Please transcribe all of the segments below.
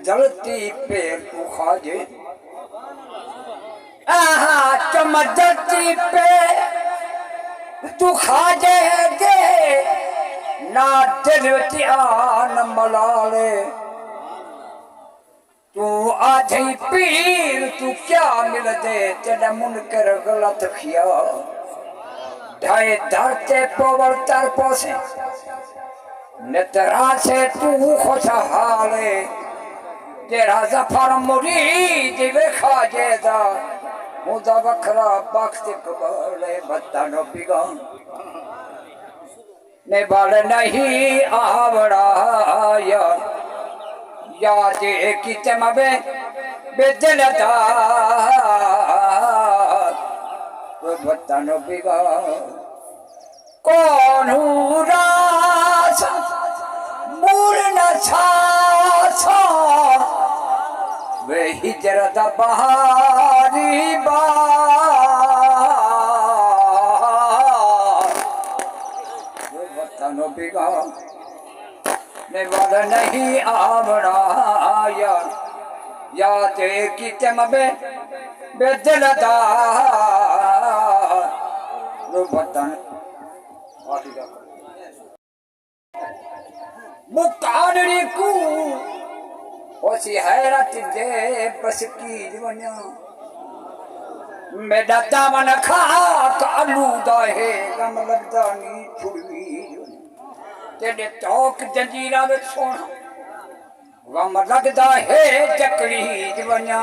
जलती पे तू खाजे चमचती पे तू खाजे दे ना दिल त्यान मलाले तू आधी पीर तू क्या मिल दे तेरा मुनकर गलत खिया ढाई धरते पोवर तर पोसे नितरा से तू खुशहाले तेरा जफर मुरीद वेखा जेदा मुदा बखरा बख्त कबले बत्तानो पिगान ने बाल नहीं आवड़ा याद की चमबे बेदलदा बत्तानो पिगान कौन रास मूल न छा वे हिजरत बहारी वतन बिगा ने वाला नहीं आवड़ा याद की चमबे बेदलदा वतन मुकादरी को ओसी हैरत दे बस की जवन्या मेरा दामन खा आलूदा है गम लगदा नी छुड़ी तेरे तोक जंजीरा में सोना गम लगदा है जकड़ी जवन्या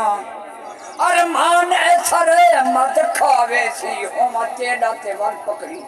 अरमान ऐसा रे मत खावे सी हो मत तेरा ते वर पकड़ी